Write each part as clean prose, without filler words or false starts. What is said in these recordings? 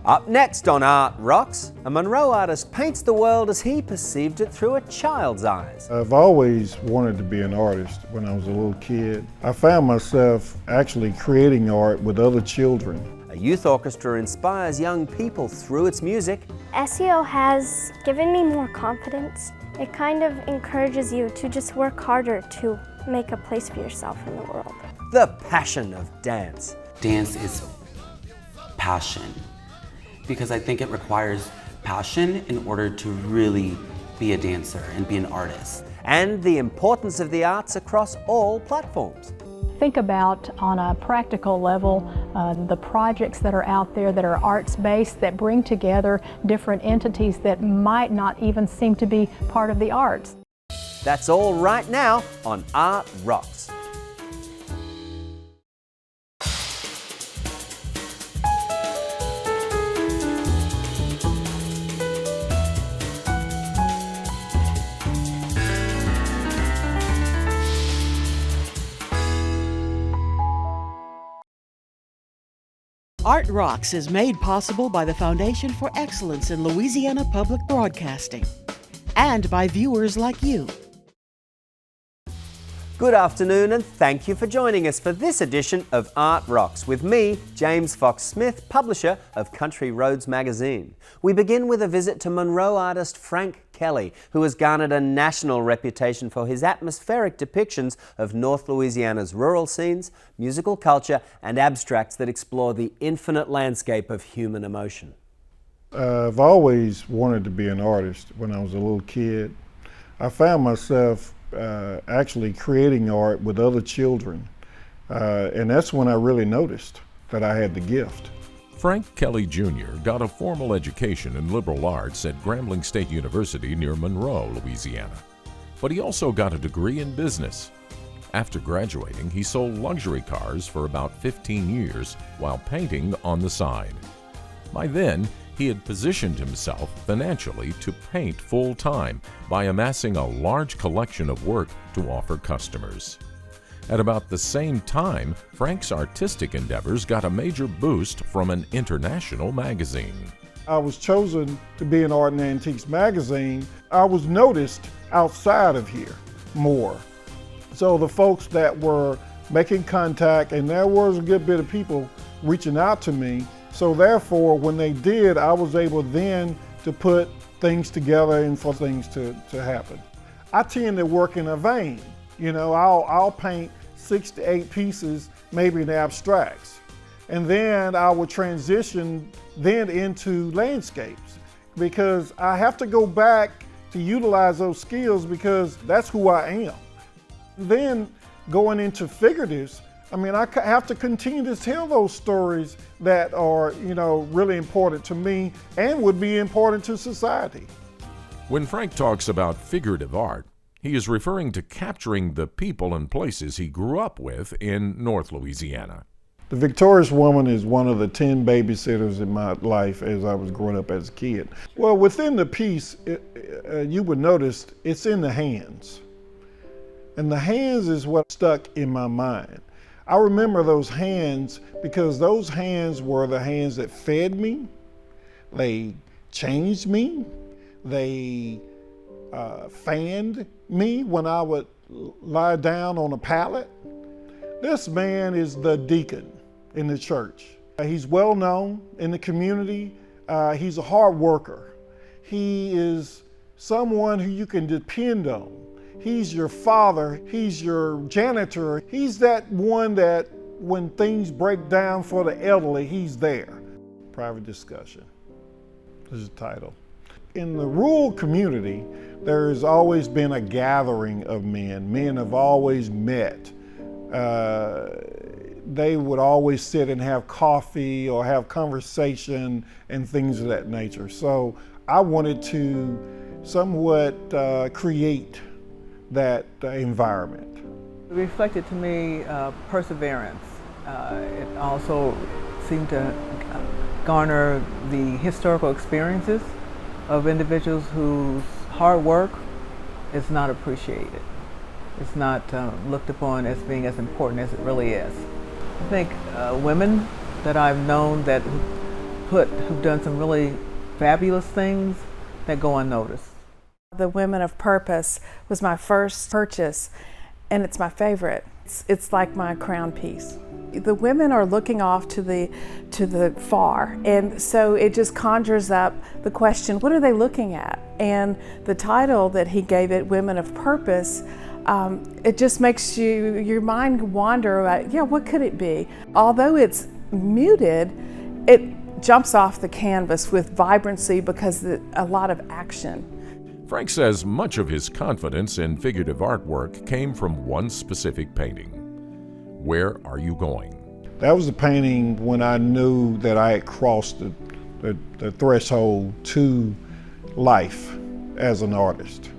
Up next on Art Rocks, a Monroe artist paints the world as he perceived it through a child's eyes. I've always wanted to be an artist when I was a little kid. I found myself actually creating art with other children. A youth orchestra inspires young people through its music. SEO has given me more confidence. It kind of encourages you to just work harder to make a place for yourself in the world. The passion of dance. Dance is passion, because I think it requires passion in order to really be a dancer and be an artist. And the importance of the arts across all platforms. Think about, on a practical level, the projects that are out there that are arts-based, that bring together different entities that might not even seem to be part of the arts. That's all right now on Art Rocks. Art Rocks is made possible by the Foundation for Excellence in Louisiana Public Broadcasting and by viewers like you. Good afternoon and thank you for joining us for this edition of Art Rocks with me, James Fox Smith, publisher of Country Roads magazine. We begin with a visit to Monroe artist Frank Kelley, who has garnered a national reputation for his atmospheric depictions of North Louisiana's rural scenes, musical culture, and abstracts that explore the infinite landscape of human emotion. I've always wanted to be an artist when I was a little kid. I found myself actually creating art with other children, and that's when I really noticed that I had the gift. Frank Kelley Jr. got a formal education in liberal arts at Grambling State University near Monroe, Louisiana. But he also got a degree in business. After graduating, he sold luxury cars for about 15 years while painting on the side. By then, he had positioned himself financially to paint full-time by amassing a large collection of work to offer customers. At about the same time, Frank's artistic endeavors got a major boost from an international magazine. I was chosen to be in Art and Antiques magazine. I was noticed outside of here more. So the folks that were making contact, and there was a good bit of people reaching out to me, so therefore when they did, I was able then to put things together and for things to happen. I tend to work in a vein. You know, I'll paint 6 to 8 pieces, maybe in abstracts. And then I would transition then into landscapes, because I have to go back to utilize those skills because that's who I am. Then going into figuratives, I mean, I have to continue to tell those stories that are, you know, really important to me and would be important to society. When Frank talks about figurative art, he is referring to capturing the people and places he grew up with in North Louisiana. The Victorious Woman is one of the 10 babysitters in my life as I was growing up as a kid. Well, within the piece, you would notice it's in the hands. And the hands is what stuck in my mind. I remember those hands because those hands were the hands that fed me, they changed me, they fanned me when I would lie down on a pallet. This man is the deacon in the church. He's well known in the community. He's a hard worker. He is someone who you can depend on. He's your father, he's your janitor. He's that one that when things break down for the elderly, he's there. Private discussion is the title. In the rural community, there has always been a gathering of men. Men have always met. They would always sit and have coffee or have conversation and things of that nature. So I wanted to somewhat create that environment. It reflected to me perseverance. It also seemed to garner the historical experiences of individuals whose hard work is not appreciated. It's not looked upon as being as important as it really is. I think women that I've known that who've done some really fabulous things that go unnoticed. The Women of Purpose was my first purchase, and it's my favorite. It's like my crown piece. The women are looking off to the far, and so it just conjures up the question, what are they looking at? And the title that he gave it, Women of Purpose, it just makes your mind wander about, yeah, what could it be? Although it's muted, it jumps off the canvas with vibrancy because of a lot of action. Frank says much of his confidence in figurative artwork came from one specific painting. Where Are You Going? That was a painting when I knew that I had crossed the threshold to life as an artist.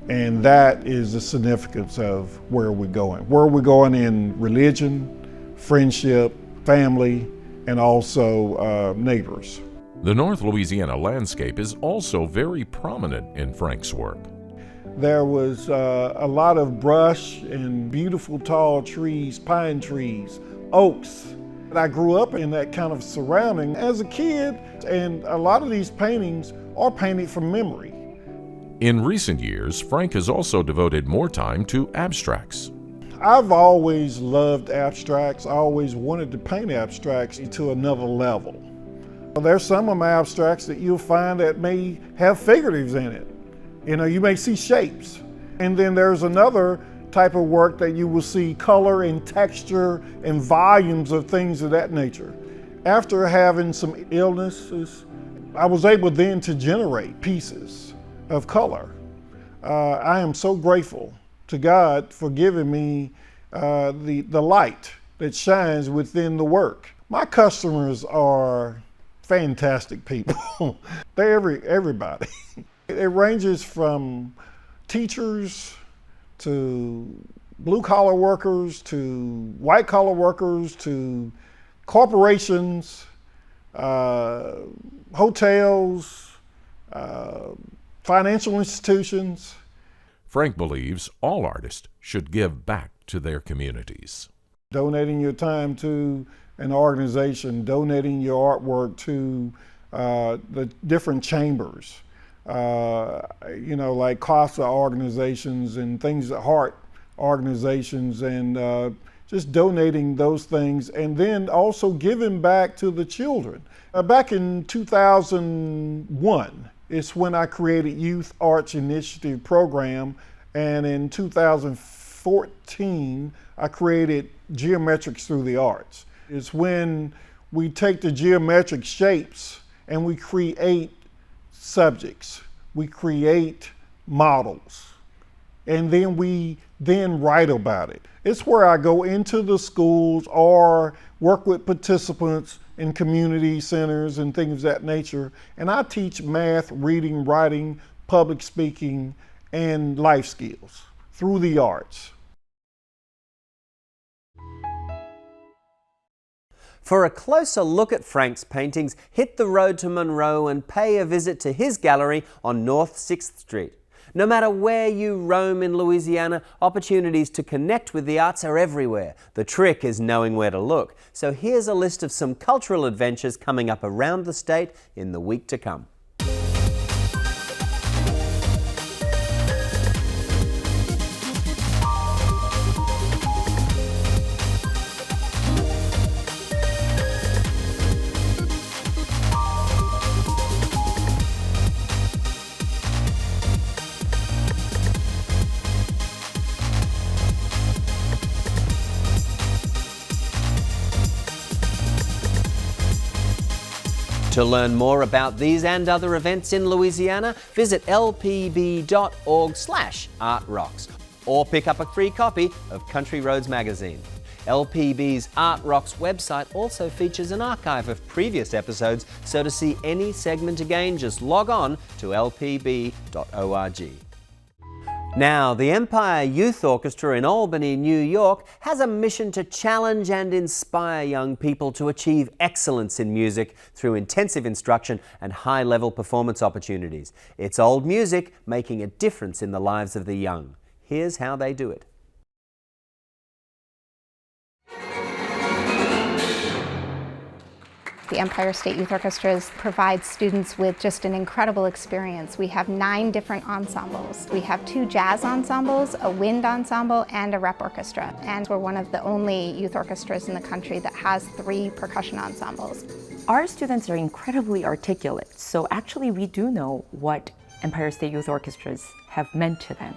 And that is the significance of where we're going. Where we're going in religion, friendship, family, and also neighbors. The North Louisiana landscape is also very prominent in Frank's work. There was a lot of brush and beautiful tall trees, pine trees, oaks. I grew up in that kind of surrounding as a kid, and a lot of these paintings are painted from memory. In recent years, Frank has also devoted more time to abstracts. I've always loved abstracts. I always wanted to paint abstracts to another level. There's some of my abstracts that you'll find that may have figuratives in it. You know, you may see shapes. And then there's another type of work that you will see color and texture and volumes of things of that nature. After having some illnesses, I was able then to generate pieces of color. I am so grateful to God for giving me the light that shines within the work. My customers are fantastic people. They're everybody. It ranges from teachers to blue-collar workers to white-collar workers to corporations, hotels, financial institutions. Frank believes all artists should give back to their communities. Donating your time to an organization, donating your artwork to the different chambers, like CASA organizations and things, heart organizations, and just donating those things, and then also giving back to the children. Back in 2001, it's when I created Youth Arts Initiative Program, and in 2014, I created Geometrics Through the Arts. It's when we take the geometric shapes and we create subjects, we create models, and then we write about it. It's where I go into the schools or work with participants in community centers and things of that nature, and I teach math, reading, writing, public speaking, and life skills through the arts. For a closer look at Frank's paintings, hit the road to Monroe and pay a visit to his gallery on North 6th Street. No matter where you roam in Louisiana, opportunities to connect with the arts are everywhere. The trick is knowing where to look. So here's a list of some cultural adventures coming up around the state in the week to come. To learn more about these and other events in Louisiana, visit lpb.org/artrocks or pick up a free copy of Country Roads magazine. LPB's Art Rocks website also features an archive of previous episodes, so to see any segment again, just log on to lpb.org. Now, the Empire Youth Orchestra in Albany, New York, has a mission to challenge and inspire young people to achieve excellence in music through intensive instruction and high-level performance opportunities. It's old music making a difference in the lives of the young. Here's how they do it. The Empire State Youth Orchestra provides students with just an incredible experience. We have 9 different ensembles. We have 2 jazz ensembles, a wind ensemble, and a rep orchestra. And we're one of the only youth orchestras in the country that has 3 percussion ensembles. Our students are incredibly articulate, so actually we do know what Empire State Youth Orchestras have meant to them.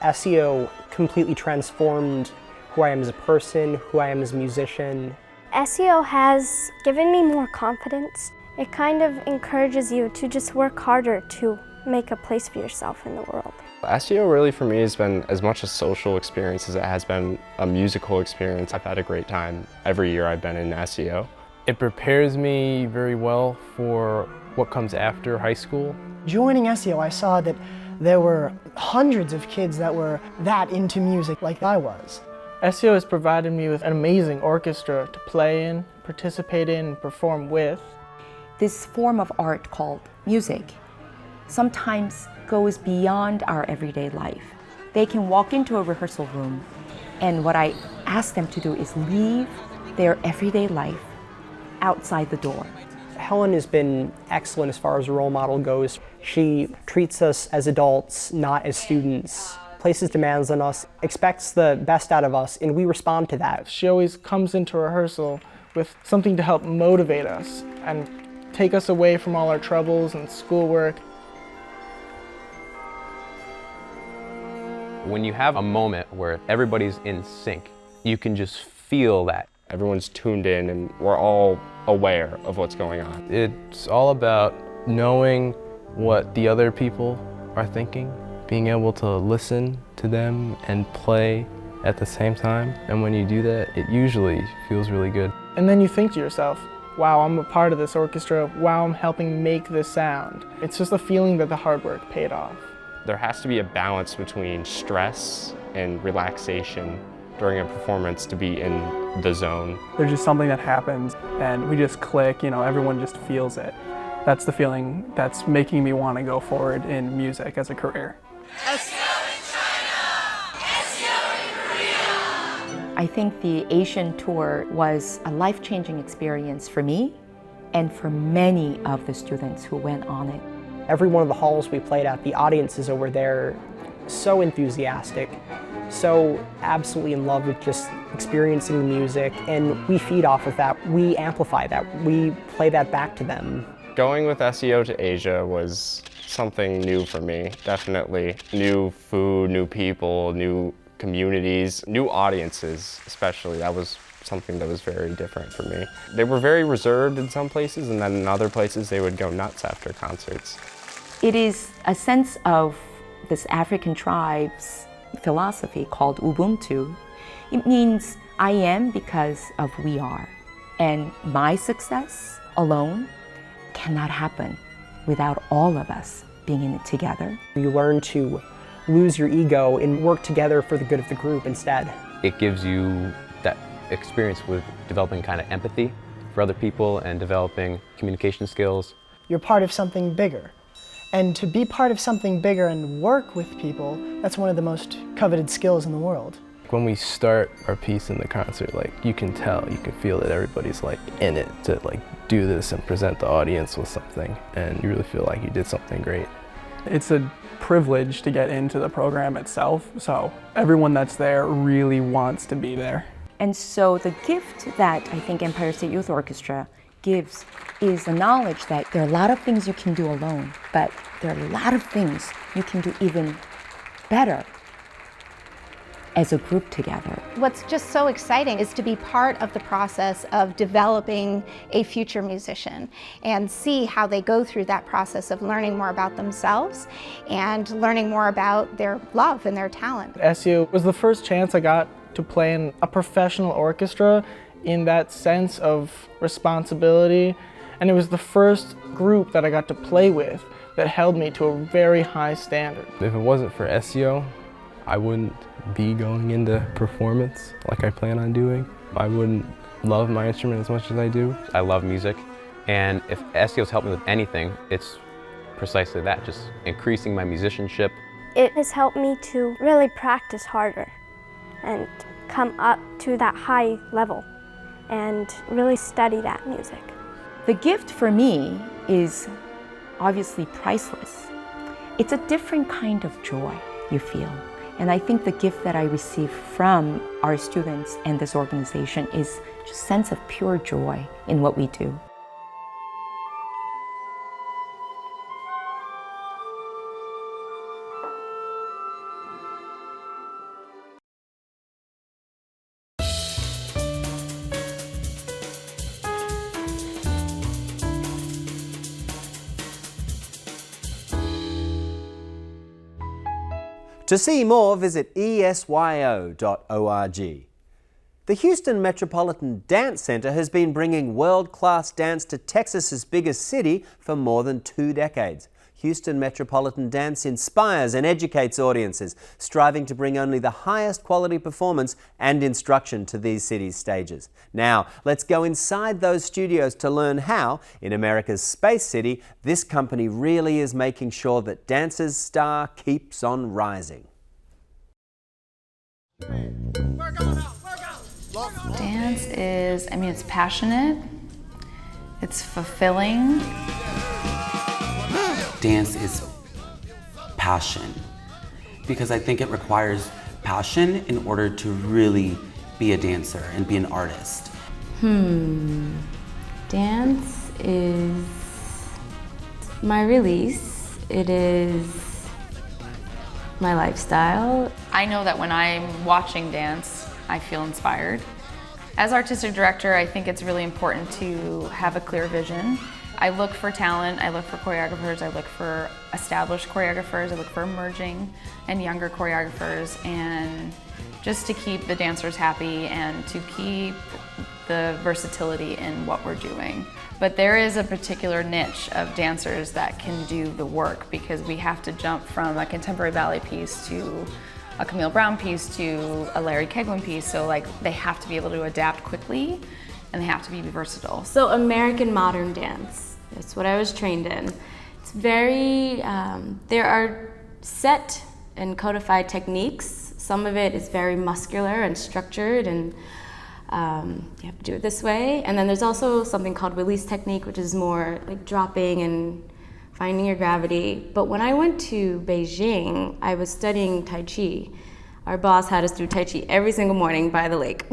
SEO completely transformed who I am as a person, who I am as a musician. SEO has given me more confidence. It kind of encourages you to just work harder to make a place for yourself in the world. SEO really for me has been as much a social experience as it has been a musical experience. I've had a great time every year I've been in SEO. It prepares me very well for what comes after high school. Joining SEO, I saw that there were hundreds of kids that were that into music like I was. SEO has provided me with an amazing orchestra to play in, participate in, and perform with. This form of art called music sometimes goes beyond our everyday life. They can walk into a rehearsal room, and what I ask them to do is leave their everyday life outside the door. Helen has been excellent as far as a role model goes. She treats us as adults, not as students. Places demands on us, expects the best out of us, and we respond to that. She always comes into rehearsal with something to help motivate us and take us away from all our troubles and schoolwork. When you have a moment where everybody's in sync, you can just feel that. Everyone's tuned in and we're all aware of what's going on. It's all about knowing what the other people are thinking, being able to listen to them and play at the same time. And when you do that, it usually feels really good. And then you think to yourself, wow, I'm a part of this orchestra, wow, I'm helping make this sound. It's just a feeling that the hard work paid off. There has to be a balance between stress and relaxation during a performance to be in the zone. There's just something that happens and we just click, everyone just feels it. That's the feeling that's making me want to go forward in music as a career. I think the Asian tour was a life-changing experience for me and for many of the students who went on it. Every one of the halls we played at, the audiences over there, so enthusiastic, so absolutely in love with just experiencing the music, and we feed off of that, we amplify that, we play that back to them. Going with SEO to Asia was something new for me, definitely. New food, new people, new communities, new audiences especially. That was something that was very different for me. They were very reserved in some places, and then in other places they would go nuts after concerts. It is a sense of this African tribe's philosophy called Ubuntu. It means I am because of we are. And my success alone cannot happen without all of us being in it together. You learn to lose your ego and work together for the good of the group instead. It gives you that experience with developing kind of empathy for other people and developing communication skills. You're part of something bigger. And to be part of something bigger and work with people, that's one of the most coveted skills in the world. When we start our piece in the concert, you can tell, you can feel that everybody's in it to do this and present the audience with something, and you really feel like you did something great. It's a privilege to get into the program itself, so everyone that's there really wants to be there. And so the gift that I think Empire State Youth Orchestra gives is the knowledge that there are a lot of things you can do alone, but there are a lot of things you can do even better as a group together. What's just so exciting is to be part of the process of developing a future musician and see how they go through that process of learning more about themselves and learning more about their love and their talent. SEO was the first chance I got to play in a professional orchestra in that sense of responsibility, and it was the first group that I got to play with that held me to a very high standard. If it wasn't for SEO, I wouldn't be going into performance like I plan on doing. I wouldn't love my instrument as much as I do. I love music, and if SEO's helped me with anything, it's precisely that, just increasing my musicianship. It has helped me to really practice harder and come up to that high level and really study that music. The gift for me is obviously priceless. It's a different kind of joy you feel. And I think the gift that I receive from our students and this organization is just a sense of pure joy in what we do. To see more, visit esyo.org. The Houston Metropolitan Dance Center has been bringing world-class dance to Texas's biggest city for more than 2 decades. Houston Metropolitan Dance inspires and educates audiences, striving to bring only the highest quality performance and instruction to these cities' stages. Now, let's go inside those studios to learn how, in America's Space City, this company really is making sure that dance's star keeps on rising. Dance is, it's passionate, it's fulfilling. Dance is passion, because I think it requires passion in order to really be a dancer and be an artist. Dance is my release. It is my lifestyle. I know that when I'm watching dance, I feel inspired. As artistic director, I think it's really important to have a clear vision. I look for talent, I look for choreographers, I look for established choreographers, I look for emerging and younger choreographers, and just to keep the dancers happy and to keep the versatility in what we're doing. But there is a particular niche of dancers that can do the work, because we have to jump from a contemporary ballet piece to a Camille Brown piece to a Larry Keglin piece, so they have to be able to adapt quickly and they have to be versatile. So American modern dance, that's what I was trained in. It's very, there are set and codified techniques. Some of it is very muscular and structured, and you have to do it this way. And then there's also something called release technique, which is more like dropping and finding your gravity. But when I went to Beijing, I was studying Tai Chi. Our boss had us do Tai Chi every single morning by the lake.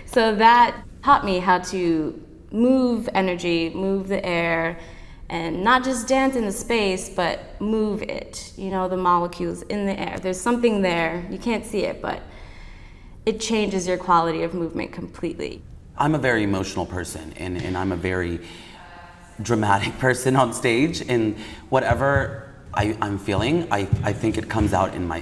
So that taught me how to move energy, move the air, and not just dance in the space, but move it. You know, the molecules in the air. There's something there, you can't see it, but it changes your quality of movement completely. I'm a very emotional person, and I'm a very dramatic person on stage, and whatever I'm feeling, I think it comes out in my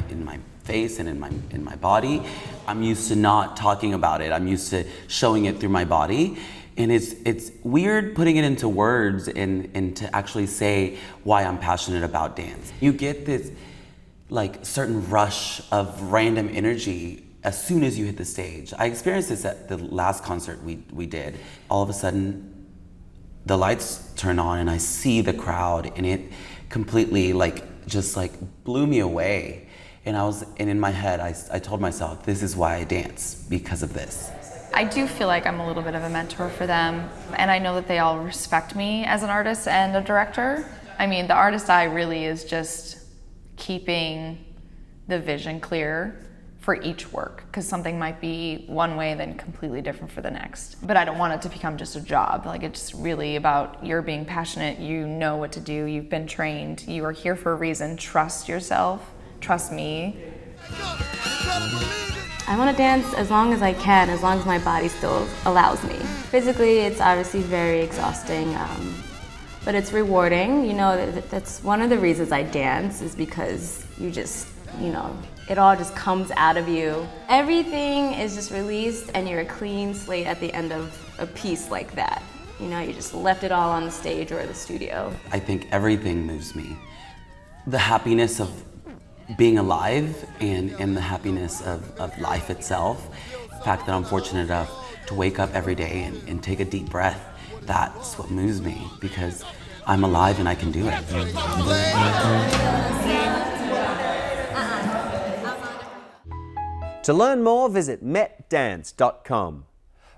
face and in my body. I'm used to not talking about it. I'm used to showing it through my body. And it's weird putting it into words and to actually say why I'm passionate about dance. You get this certain rush of random energy as soon as you hit the stage. I experienced this at the last concert we did. All of a sudden, the lights turn on and I see the crowd, and it completely just blew me away. And in my head, I told myself, this is why I dance, because of this. I do feel like I'm a little bit of a mentor for them, and I know that they all respect me as an artist and a director. I mean, the artist eye really is just keeping the vision clear for each work, because something might be one way then completely different for the next. But I don't want it to become just a job. It's really about you're being passionate, you know what to do, you've been trained, you are here for a reason, trust yourself, trust me. I want to dance as long as I can, as long as my body still allows me. Physically, it's obviously very exhausting, but it's rewarding. You know, that's one of the reasons I dance, is because you just, it all just comes out of you. Everything is just released, and you're a clean slate at the end of a piece like that. You just left it all on the stage or the studio. I think everything moves me. The happiness of being alive and the happiness of life itself. The fact that I'm fortunate enough to wake up every day and take a deep breath, that's what moves me, because I'm alive and I can do it. To learn more, visit metdance.com.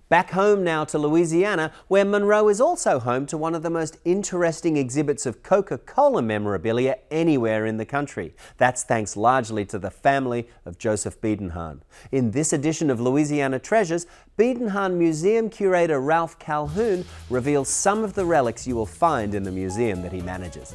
Back home now to Louisiana, where Monroe is also home to one of the most interesting exhibits of Coca-Cola memorabilia anywhere in the country. That's thanks largely to the family of Joseph Biedenhahn. In this edition of Louisiana Treasures, Biedenhahn Museum curator Ralph Calhoun reveals some of the relics you will find in the museum that he manages.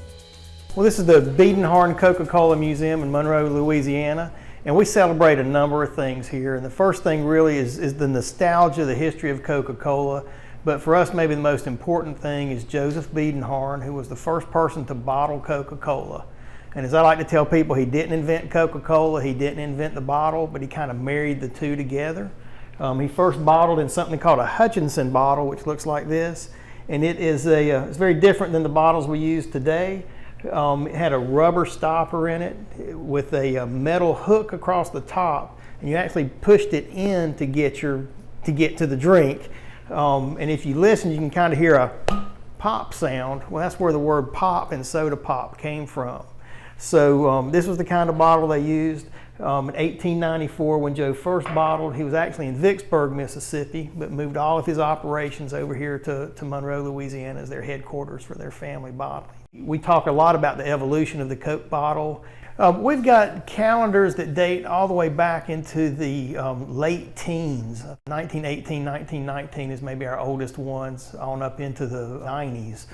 Well, this is the Biedenhahn Coca-Cola Museum in Monroe, Louisiana. And we celebrate a number of things here. And the first thing really is the nostalgia, the history of Coca-Cola. But for us, maybe the most important thing is Joseph Biedenhahn, who was the first person to bottle Coca-Cola. And as I like to tell people, he didn't invent Coca-Cola, he didn't invent the bottle, but he kind of married the two together. He first bottled in something called a Hutchinson bottle, which looks like this. And it is it's very different than the bottles we use today. It had a rubber stopper in it with a metal hook across the top, and you actually pushed it in to get to the drink. And if you listen, you can kind of hear a pop sound. Well, that's where the word pop and soda pop came from. So this was the kind of bottle they used. In 1894, when Joe first bottled, he was actually in Vicksburg, Mississippi, but moved all of his operations over here to Monroe, Louisiana as their headquarters for their family bottling. We talk a lot about the evolution of the Coke bottle. We've got calendars that date all the way back into the late teens. 1918, 1919 is maybe our oldest ones, on up into the 90s.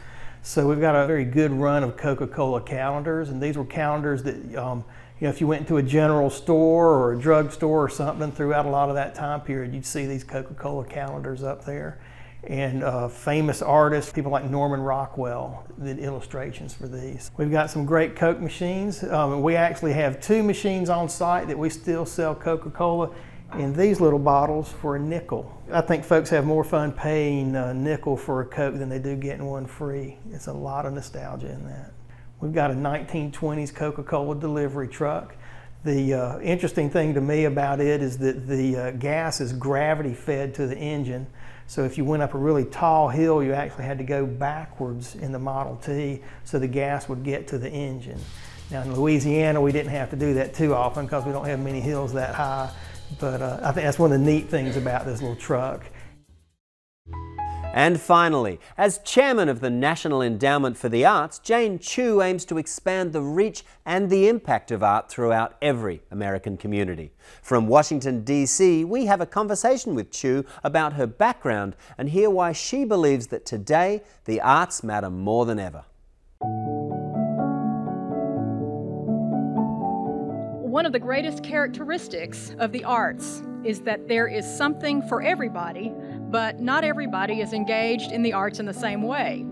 So we've got a very good run of Coca-Cola calendars, and these were calendars that if you went into a general store or a drugstore or something throughout a lot of that time period, you'd see these Coca-Cola calendars up there. And famous artists, people like Norman Rockwell, did illustrations for these. We've got some great Coke machines. We actually have 2 machines on site that we still sell Coca-Cola in these little bottles for a nickel. I think folks have more fun paying a nickel for a Coke than they do getting one free. It's a lot of nostalgia in that. We've got a 1920s Coca-Cola delivery truck. The interesting thing to me about it is that the gas is gravity fed to the engine. So if you went up a really tall hill, you actually had to go backwards in the Model T so the gas would get to the engine. Now in Louisiana, we didn't have to do that too often because we don't have many hills that high. But I think that's one of the neat things about this little truck. And finally, as chairman of the National Endowment for the Arts, Jane Chu aims to expand the reach and the impact of art throughout every American community. From Washington, D.C., we have a conversation with Chu about her background and hear why she believes that today the arts matter more than ever. One of the greatest characteristics of the arts is that there is something for everybody, but not everybody is engaged in the arts in the same way.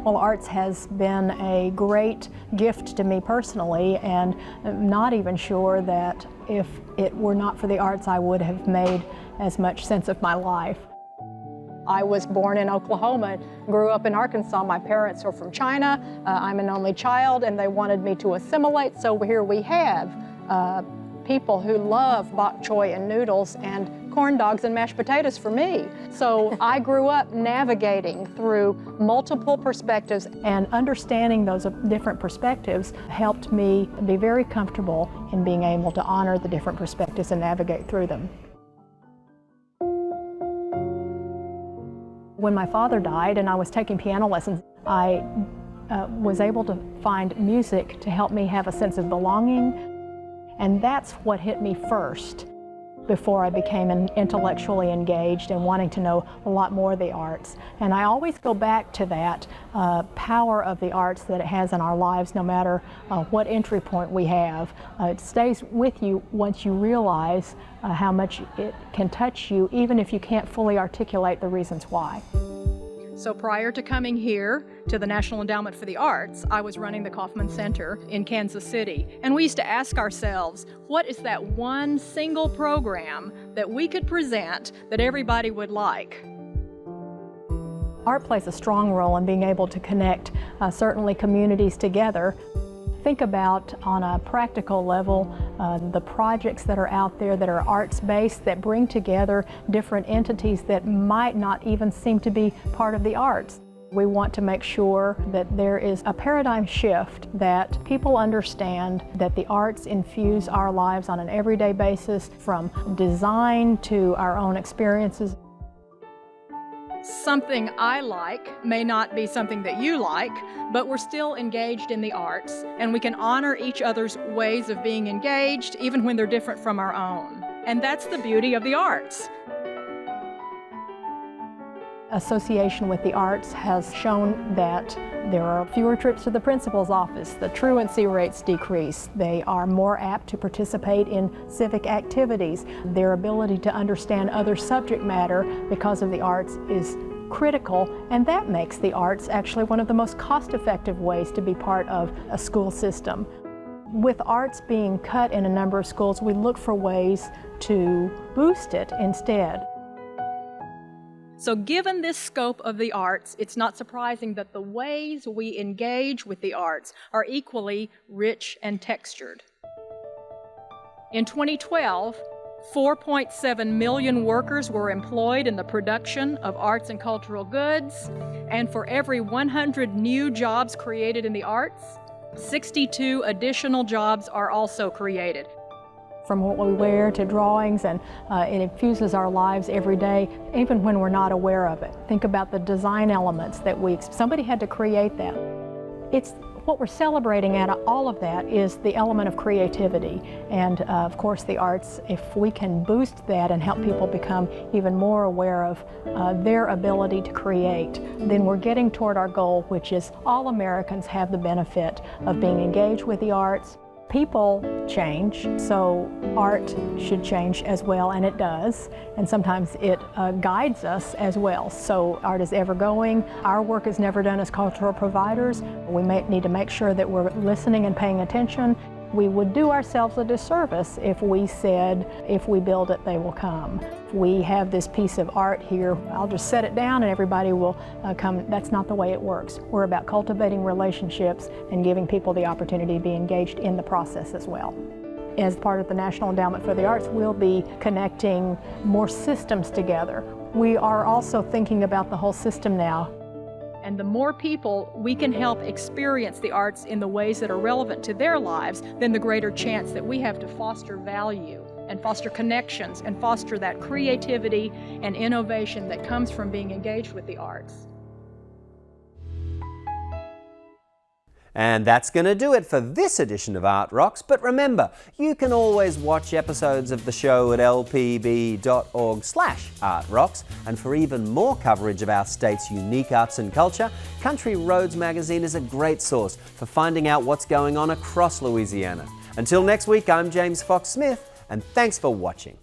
Well, arts has been a great gift to me personally, and I'm not even sure that if it were not for the arts, I would have made as much sense of my life. I was born in Oklahoma, grew up in Arkansas. My parents are from China. I'm an only child, and they wanted me to assimilate, so here we have people who love bok choy and noodles and corn dogs and mashed potatoes for me. So I grew up navigating through multiple perspectives, and understanding those different perspectives helped me be very comfortable in being able to honor the different perspectives and navigate through them. When my father died and I was taking piano lessons, I was able to find music to help me have a sense of belonging. And that's what hit me first before I became intellectually engaged and wanting to know a lot more of the arts. And I always go back to that power of the arts that it has in our lives, no matter what entry point we have. It stays with you once you realize how much it can touch you, even if you can't fully articulate the reasons why. So prior to coming here to the National Endowment for the Arts, I was running the Kaufman Center in Kansas City. And we used to ask ourselves, what is that one single program that we could present that everybody would like? Art plays a strong role in being able to connect certainly communities together. Think about, on a practical level, the projects that are out there that are arts-based, that bring together different entities that might not even seem to be part of the arts. We want to make sure that there is a paradigm shift, that people understand that the arts infuse our lives on an everyday basis, from design to our own experiences. Something I like may not be something that you like, but we're still engaged in the arts, and we can honor each other's ways of being engaged even when they're different from our own. And that's the beauty of the arts. Association with the arts has shown that there are fewer trips to the principal's office, the truancy rates decrease, they are more apt to participate in civic activities. Their ability to understand other subject matter because of the arts is critical, and that makes the arts actually one of the most cost-effective ways to be part of a school system. With arts being cut in a number of schools, we look for ways to boost it instead. So given this scope of the arts, it's not surprising that the ways we engage with the arts are equally rich and textured. In 2012, 4.7 million workers were employed in the production of arts and cultural goods, and for every 100 new jobs created in the arts, 62 additional jobs are also created. From what we wear to drawings, and it infuses our lives every day, even when we're not aware of it. Think about the design elements that somebody had to create that. It's what we're celebrating at all of that is the element of creativity, and of course the arts. If we can boost that and help people become even more aware of their ability to create, then we're getting toward our goal, which is all Americans have the benefit of being engaged with the arts. People change, so art should change as well, and it does, and sometimes it guides us as well. So art is ever going. Our work is never done as cultural providers. We need to make sure that we're listening and paying attention. We would do ourselves a disservice if we said, if we build it, they will come. If we have this piece of art here, I'll just set it down and everybody will come. That's not the way it works. We're about cultivating relationships and giving people the opportunity to be engaged in the process as well. As part of the National Endowment for the Arts, we'll be connecting more systems together. We are also thinking about the whole system now. And the more people we can help experience the arts in the ways that are relevant to their lives, then the greater chance that we have to foster value and foster connections and foster that creativity and innovation that comes from being engaged with the arts. And that's going to do it for this edition of Art Rocks. But remember, you can always watch episodes of the show at lpb.org/artrocks. And for even more coverage of our state's unique arts and culture, Country Roads magazine is a great source for finding out what's going on across Louisiana. Until next week, I'm James Fox Smith, and thanks for watching.